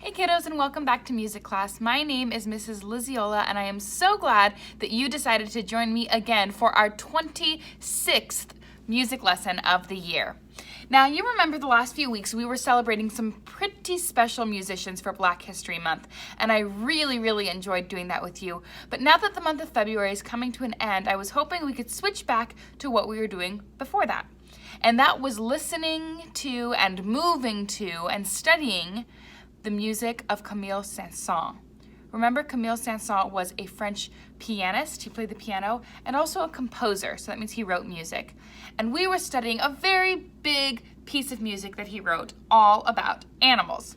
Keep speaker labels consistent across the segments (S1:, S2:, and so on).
S1: Hey kiddos, and welcome back to music class. My name is Mrs. Lizaola, and I am so glad that you decided to join me again for our 26th music lesson of the year. Now, you remember the last few weeks we were celebrating some pretty special musicians for Black History Month, and I really enjoyed doing that with you. But now that the month of February is coming to an end, I was hoping we could switch back to what we were doing before that. And that was listening to and moving to and studying the music of Camille Saint-Saëns. Remember, Camille Saint-Saëns was a French pianist. He played the piano and also a composer, so that means he wrote music. And we were studying a very big piece of music that he wrote all about animals.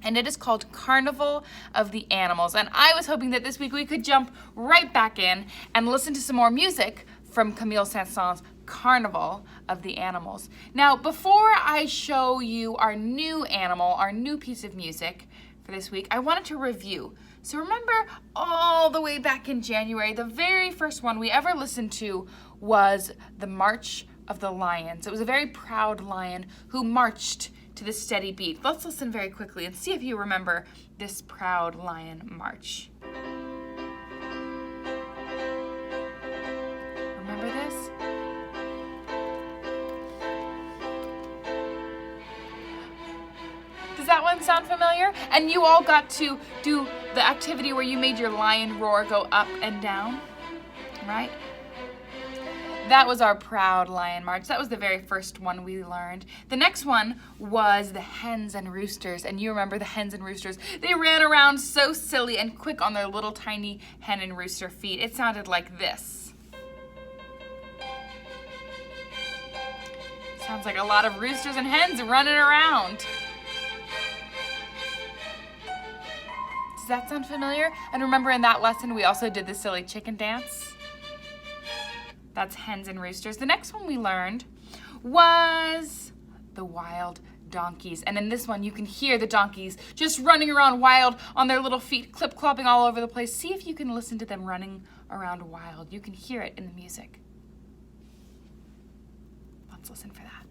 S1: And it is called Carnival of the Animals. And I was hoping that this week we could jump right back in and listen to some more music from Camille Saint-Saëns' Carnival of the Animals. Now, before I show you our new animal, our new piece of music for this week, I wanted to review. So remember, all the way back in January, the very first one we ever listened to was the March of the Lions. It was a very proud lion who marched to the steady beat. Let's listen very quickly and see if you remember this proud lion march. Remember this? Does that one sound familiar? And you all got to do the activity where you made your lion roar go up and down, right? That was our proud lion march. That was the very first one we learned. The next one was the hens and roosters. And you remember the hens and roosters. They ran around so silly and quick on their little tiny hen and rooster feet. It sounded like this. Sounds like a lot of roosters and hens running around. Does that sound familiar? And remember, in that lesson we also did the silly chicken dance. That's hens and roosters. The next one we learned was the wild donkeys. And in this one you can hear the donkeys just running around wild on their little feet, clip-clopping all over the place. See if you can listen to them running around wild. You can hear it in the music. Let's listen for that.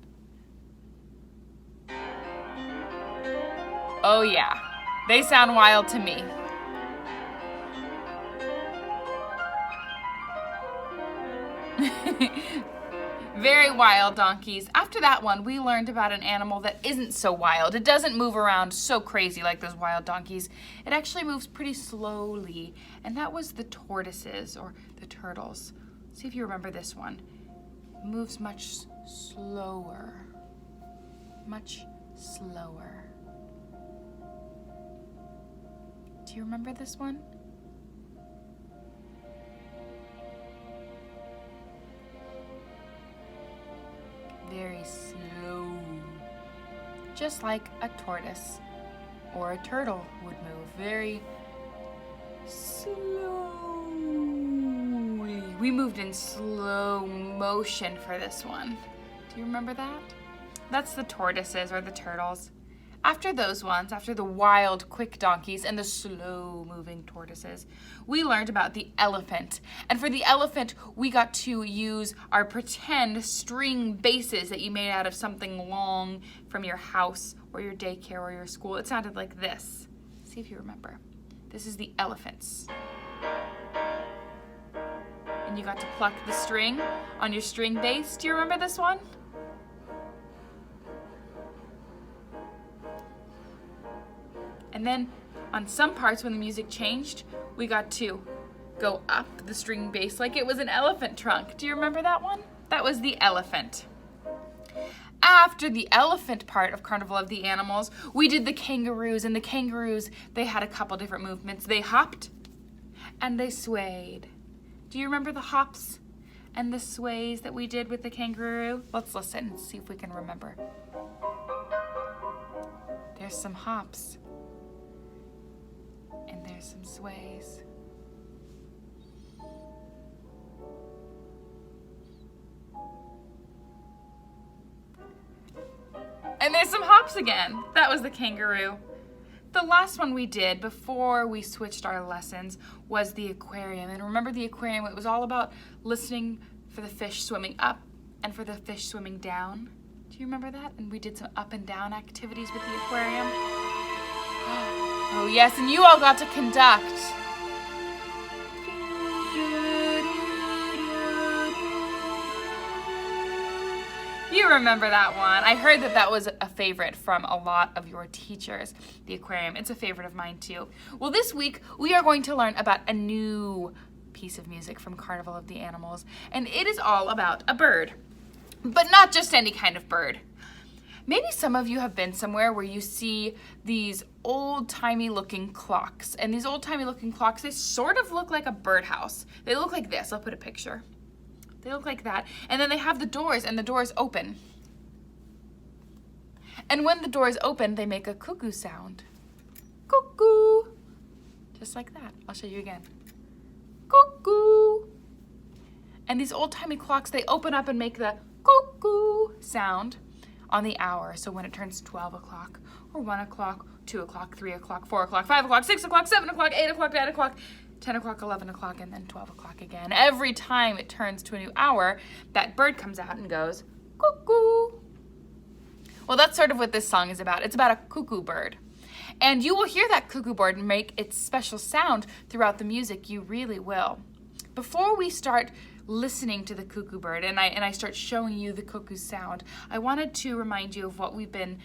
S1: Oh yeah, they sound wild to me. Very wild donkeys. After that one, we learned about an animal that isn't so wild. It doesn't move around so crazy like those wild donkeys. It actually moves pretty slowly, and that was the tortoises or the turtles. See if you remember this one. It moves much slower. Much slower. Do you remember this one? Very slow. Just like a tortoise or a turtle would move. Very slowly. We moved in slow motion for this one. Do you remember that? That's the tortoises or the turtles. After those ones, after the wild, quick donkeys and the slow-moving tortoises, we learned about the elephant. And for the elephant, we got to use our pretend string basses that you made out of something long from your house or your daycare or your school. It sounded like this. See if you remember. This is the elephants. And you got to pluck the string on your string bass. Do you remember this one? And then on some parts when the music changed, we got to go up the string bass like it was an elephant trunk. Do you remember that one? That was the elephant. After the elephant part of Carnival of the Animals, we did the kangaroos. And the kangaroos, they had a couple different movements. They hopped and they swayed. Do you remember the hops and the sways that we did with the kangaroo? Let's listen and see if we can remember. There's some hops. And there's some sways. And there's some hops again. That was the kangaroo. The last one we did before we switched our lessons was the aquarium. And remember the aquarium, it was all about listening for the fish swimming up and for the fish swimming down. Do you remember that? And we did some up and down activities with the aquarium. Oh yes, and you all got to conduct. You remember that one. I heard that that was a favorite from a lot of your teachers, the aquarium. It's a favorite of mine too. Well, this week we are going to learn about a new piece of music from Carnival of the Animals, and it is all about a bird, but not just any kind of bird. Maybe some of you have been somewhere where you see these old-timey looking clocks, and these old-timey looking clocks, they sort of look like a birdhouse. They look like this. I'll put a picture. They look like that. And then they have the doors, and the doors open. And when the doors open, they make a cuckoo sound. Cuckoo. Just like that. I'll show you again. Cuckoo. And these old-timey clocks, they open up and make the cuckoo sound on the hour. So when it turns 12 o'clock, or 1 o'clock, 2 o'clock, 3 o'clock, 4 o'clock, 5 o'clock, 6 o'clock, 7 o'clock, 8 o'clock, 9 o'clock, 10 o'clock, 11 o'clock, and then 12 o'clock again. Every time it turns to a new hour, that bird comes out and goes, cuckoo. Well, that's sort of what this song is about. It's about a cuckoo bird. And you will hear that cuckoo bird make its special sound throughout the music. You really will. Before we start listening to the cuckoo bird and I start showing you the cuckoo sound, I wanted to remind you of what we've been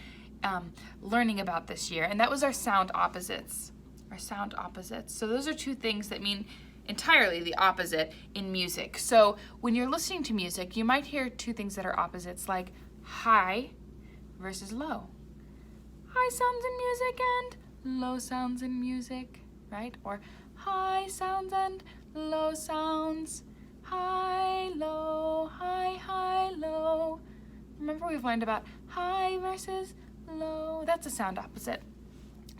S1: learning about this year, and that was our sound opposites. Our sound opposites. So those are two things that mean entirely the opposite in music. So when you're listening to music, you might hear two things that are opposites, like high versus low. High sounds in music and low sounds in music, right? Or high sounds and low sounds. High, low, high, low. Remember we've learned about high versus low. That's a sound opposite.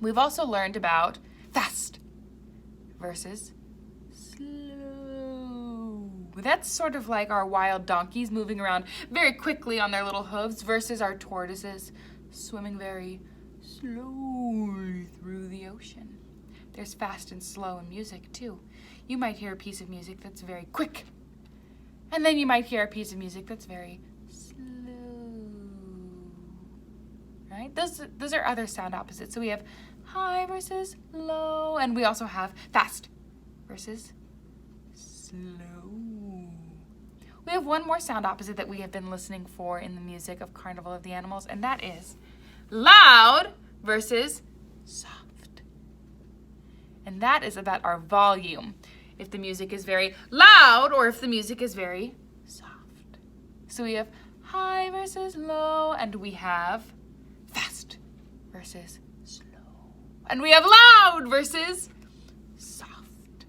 S1: We've also learned about fast versus slow. That's sort of like our wild donkeys moving around very quickly on their little hooves versus our tortoises swimming very slowly through the ocean. There's fast and slow in music too. You might hear a piece of music that's very quick, and then you might hear a piece of music that's very slow, right? Those are other sound opposites. So we have high versus low, and we also have fast versus slow. We have one more sound opposite that we have been listening for in the music of Carnival of the Animals, and that is loud versus soft. And that is about our volume. If the music is very loud or if the music is very soft. So we have high versus low, and we have fast versus slow. And we have loud versus soft.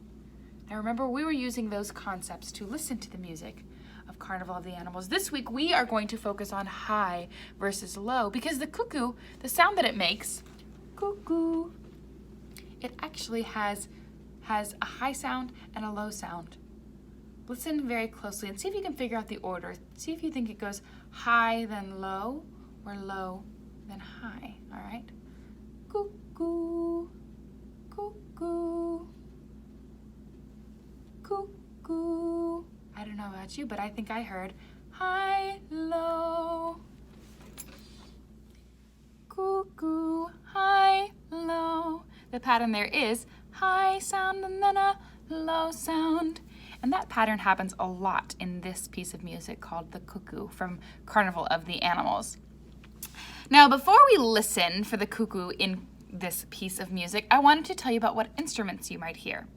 S1: Now remember, we were using those concepts to listen to the music of Carnival of the Animals. This week we are going to focus on high versus low, because the cuckoo, the sound that it makes, cuckoo, it actually has a high sound and a low sound. Listen very closely and see if you can figure out the order. See if you think it goes high then low or low then high, all right? Cuckoo, cuckoo, cuckoo. I don't know about you, but I think I heard high, low. Cuckoo, high, low. The pattern there is high sound and then a low sound. And that pattern happens a lot in this piece of music called the cuckoo from Carnival of the Animals. Now, before we listen for the cuckoo in this piece of music, I wanted to tell you about what instruments you might hear.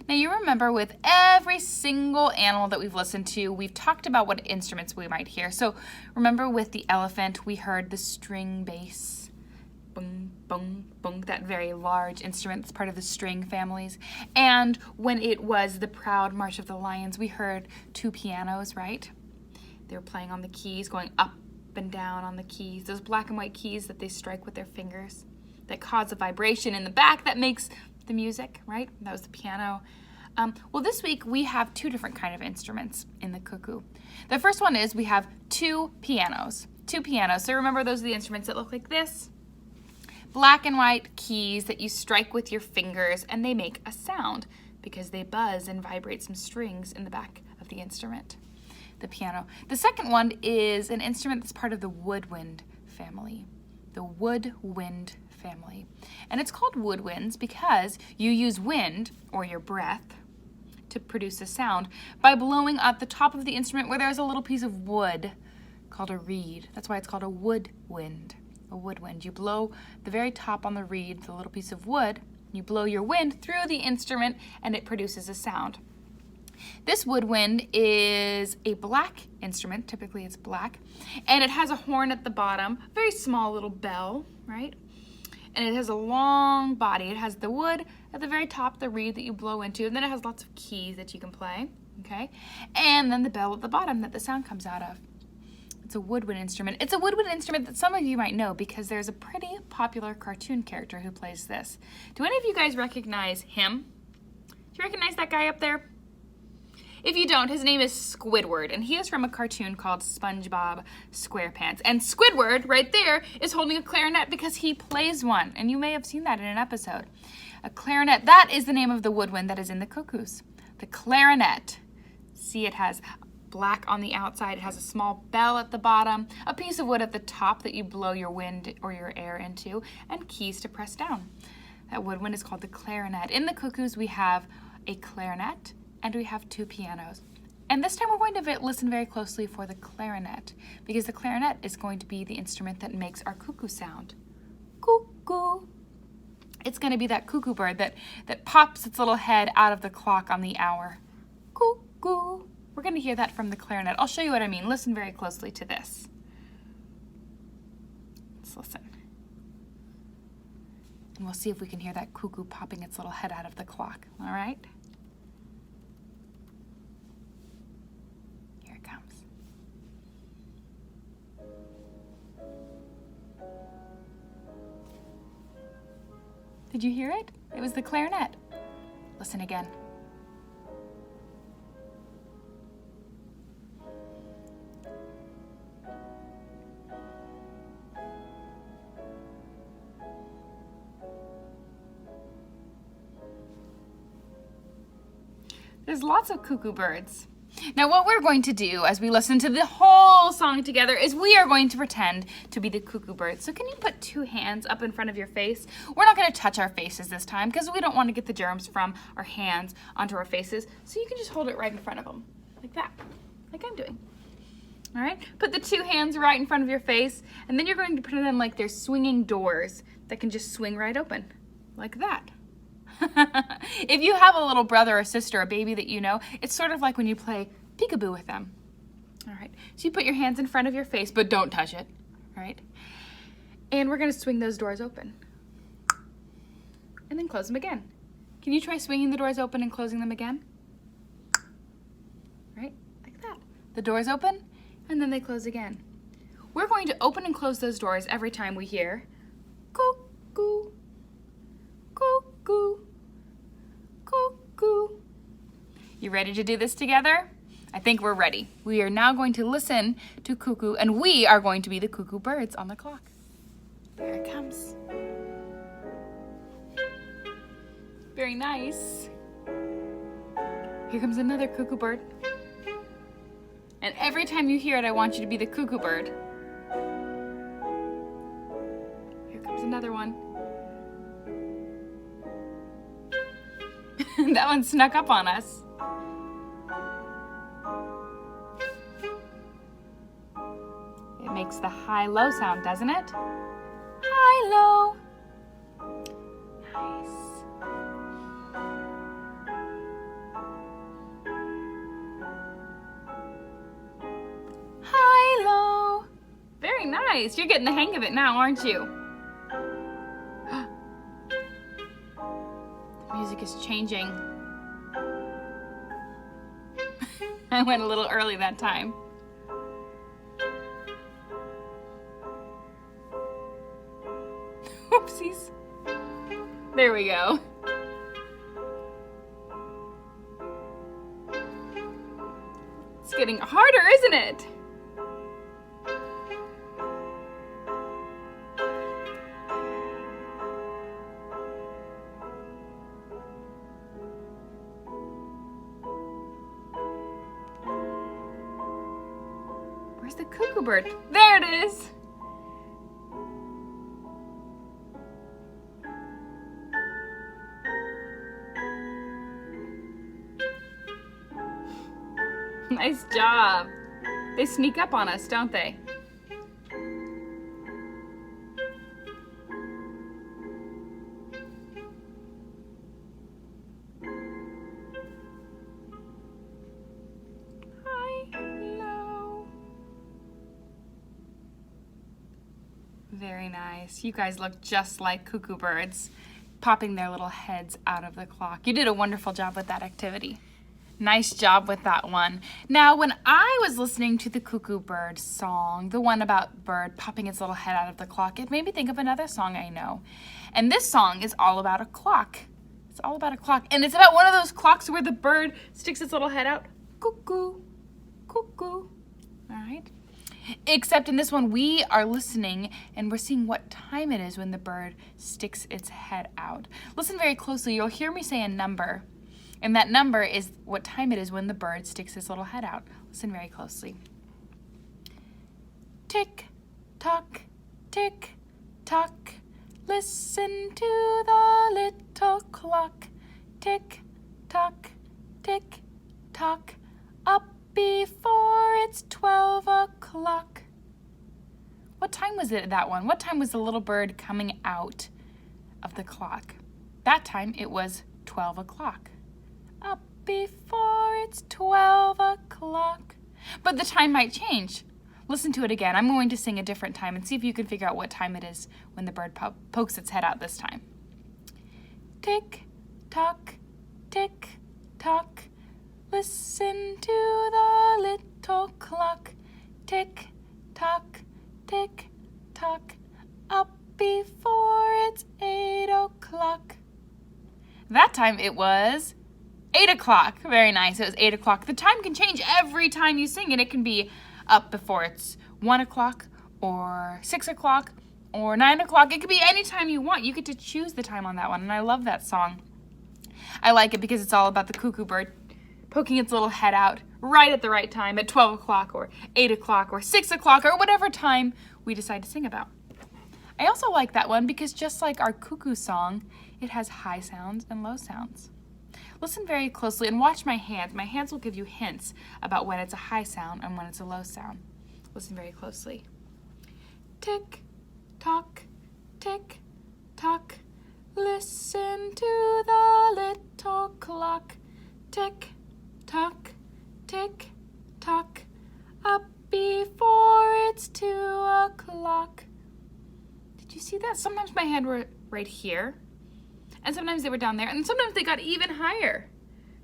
S1: Now, you remember with every single animal that we've listened to, we've talked about what instruments we might hear. So remember with the elephant, we heard the string bass, bung, bung, bung, that very large instrument that's part of the string families. And when it was the Proud March of the Lions, we heard two pianos, right? They were playing on the keys, going up and down on the keys, those black and white keys that they strike with their fingers that cause a vibration in the back that makes the music, right? That was the piano. Well, this week we have two different kind of instruments in the cuckoo. The first one is we have two pianos. So remember, those are the instruments that look like this. Black and white keys that you strike with your fingers, and they make a sound because they buzz and vibrate some strings in the back of the instrument, the piano. The second one is an instrument that's part of the woodwind family. The woodwind family. And it's called woodwinds because you use wind, or your breath, to produce a sound by blowing at the top of the instrument where there's a little piece of wood called a reed. That's why it's called a woodwind. A woodwind. You blow the very top on the reed, the little piece of wood, you blow your wind through the instrument and it produces a sound. This woodwind is a black instrument, typically it's black, and it has a horn at the bottom, very small little bell, right? And it has a long body. It has the wood at the very top, the reed that you blow into, and then it has lots of keys that you can play, okay? And then the bell at the bottom that the sound comes out of. It's a woodwind instrument. It's a woodwind instrument that some of you might know because there's a pretty popular cartoon character who plays this. Do any of you guys recognize him? Do you recognize that guy up there? If you don't, his name is Squidward, and he is from a cartoon called SpongeBob SquarePants. And Squidward, right there, is holding a clarinet because he plays one, and you may have seen that in an episode. A clarinet, that is the name of the woodwind that is in the cuckoos. The clarinet. See, it has black on the outside, it has a small bell at the bottom, a piece of wood at the top that you blow your wind or your air into, and keys to press down. That woodwind is called the clarinet. In the cuckoos, we have a clarinet, and we have two pianos. And this time we're going to listen very closely for the clarinet, because the clarinet is going to be the instrument that makes our cuckoo sound. Cuckoo. It's going to be that cuckoo bird that pops its little head out of the clock on the hour. Cuckoo. We're going to hear that from the clarinet. I'll show you what I mean. Listen very closely to this. Let's listen. And we'll see if we can hear that cuckoo popping its little head out of the clock. All right? Did you hear it? It was the clarinet. Listen again. There's lots of cuckoo birds. Now what we're going to do as we listen to the whole song together is we are going to pretend to be the cuckoo bird. So can you put two hands up in front of your face? We're not going to touch our faces this time because we don't want to get the germs from our hands onto our faces. So you can just hold it right in front of them, like that, like I'm doing. All right, put the two hands right in front of your face, and then you're going to pretend like there's swinging doors that can just swing right open, like that. If you have a little brother or sister, a baby that you know, it's sort of like when you play peekaboo with them. All right, so you put your hands in front of your face, but don't touch it, all right? And we're gonna swing those doors open. And then close them again. Can you try swinging the doors open and closing them again? Right, like that. The doors open, and then they close again. We're going to open and close those doors every time we hear cuckoo, cuckoo, cuckoo. You ready to do this together? I think we're ready. We are now going to listen to cuckoo, and we are going to be the cuckoo birds on the clock. There it comes. Very nice. Here comes another cuckoo bird. And every time you hear it, I want you to be the cuckoo bird. Here comes another one. That one snuck up on us. It makes the high-low sound, doesn't it? High-low. Nice. High-low. Very nice. You're getting the hang of it now, aren't you? The music is changing. I went a little early that time. Oopsies. There we go. It's getting harder, isn't it? Where's the cuckoo bird? There it is. Nice job. They sneak up on us, don't they? Very nice. You guys look just like cuckoo birds, popping their little heads out of the clock. You did a wonderful job with that activity. Nice job with that one. Now, when I was listening to the cuckoo bird song, the one about bird popping its little head out of the clock, it made me think of another song I know. And this song is all about a clock. It's all about a clock. And it's about one of those clocks where the bird sticks its little head out. Cuckoo, cuckoo. All right. Except in this one, we are listening and we're seeing what time it is when the bird sticks its head out. Listen very closely. You'll hear me say a number, and that number is what time it is when the bird sticks its little head out. Listen very closely. Tick, tock, tick, tock. Listen to the little clock. Tick, tock, tick, tock. Up before it's 12 o'clock. What time was it, that one? What time was the little bird coming out of the clock? That time it was 12 o'clock. Up before it's 12 o'clock. But the time might change. Listen to it again. I'm going to sing a different time and see if you can figure out what time it is when the bird pokes its head out this time. Tick, tock, tick, tock. Listen to the little clock. Tick, tock, tick, tock. Up before it's 8 o'clock. That time it was 8 o'clock. Very nice. It was 8 o'clock. The time can change every time you sing it. It can be up before it's 1 o'clock or 6 o'clock or 9 o'clock. It could be any time you want. You get to choose the time on that one. And I love that song. I like it because it's all about the cuckoo bird poking its little head out right at the right time at 12 o'clock or 8 o'clock or 6 o'clock or whatever time we decide to sing about. I also like that one because just like our cuckoo song, it has high sounds and low sounds. Listen very closely and watch my hands. My hands will give you hints about when it's a high sound and when it's a low sound. Listen very closely. Tick, tock, tick, tock. Listen to the little clock. Tick, tock, tick, tock. Up before it's 2 o'clock. Did you see that? Sometimes my hands were right here. And sometimes they were down there, and sometimes they got even higher.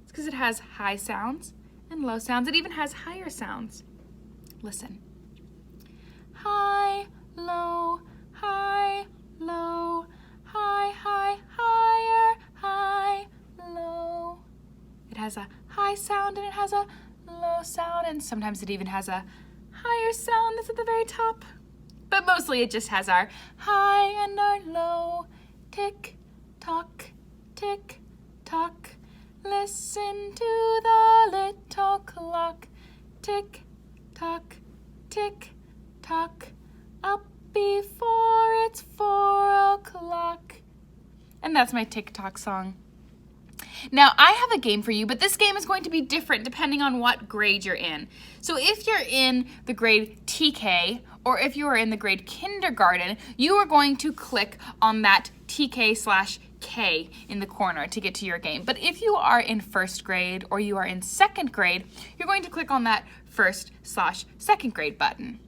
S1: It's because it has high sounds and low sounds. It even has higher sounds. Listen. High, low, high, low, high, high, higher, high, low. It has a high sound and it has a low sound, and sometimes it even has a higher sound that's at the very top. But mostly it just has our high and our low. Tick, tock, tick, tock. Listen to the little clock. Tick, tock, tick, tock. Up before it's 4 o'clock. And that's my tick-tock song. Now, I have a game for you, but this game is going to be different depending on what grade you're in. So if you're in the grade TK, or if you are in the grade kindergarten, you are going to click on that TK/K in the corner to get to your game. But if you are in first grade or you are in second grade, you're going to click on that first/second grade button.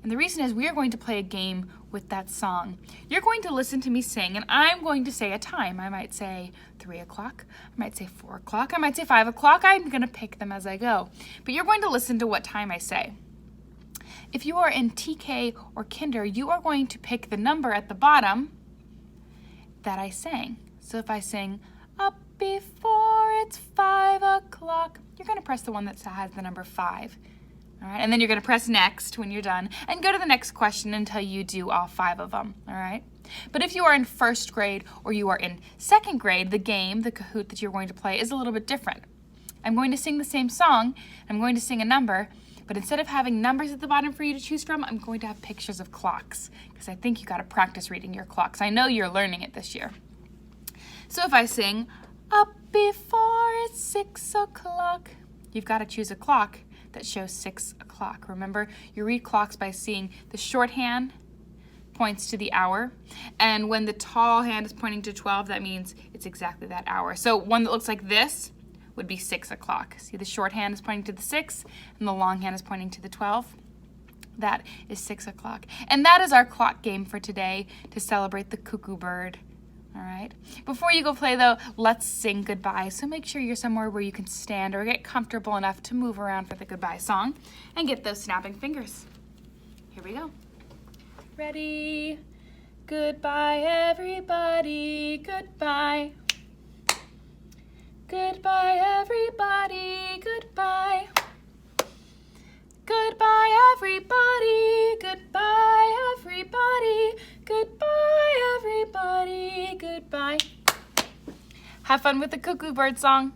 S1: And the reason is we are going to play a game with that song. You're going to listen to me sing, and I'm going to say a time. I might say 3 o'clock, I might say 4 o'clock, I might say 5 o'clock. I'm going to pick them as I go. But you're going to listen to what time I say. If you are in TK or kinder, you are going to pick the number at the bottom that I sang. So if I sing, up before it's 5 o'clock, you're going to press the one that has the number 5. All right, and then you're going to press next when you're done and go to the next question until you do all 5 of them, all right? But if you are in first grade or you are in second grade, the game, the Kahoot that you're going to play is a little bit different. I'm going to sing the same song, I'm going to sing a number, but instead of having numbers at the bottom for you to choose from, I'm going to have pictures of clocks because I think you got to practice reading your clocks. I know you're learning it this year. So if I sing, up before it's 6 o'clock, you've got to choose a clock that shows 6 o'clock. Remember, you read clocks by seeing the shorthand points to the hour, and when the tall hand is pointing to 12, that means it's exactly that hour. So one that looks like this would be 6 o'clock. See, the short hand is pointing to the 6, and the long hand is pointing to the 12. That is 6 o'clock. And that is our clock game for today to celebrate the cuckoo bird. All right. Before you go play, though, let's sing goodbye. So make sure you're somewhere where you can stand or get comfortable enough to move around for the goodbye song and get those snapping fingers. Here we go. Ready? Goodbye, everybody. Goodbye. Goodbye, everybody. Goodbye. Goodbye, everybody. Goodbye, everybody. Goodbye, everybody. Goodbye. Have fun with the cuckoo bird song.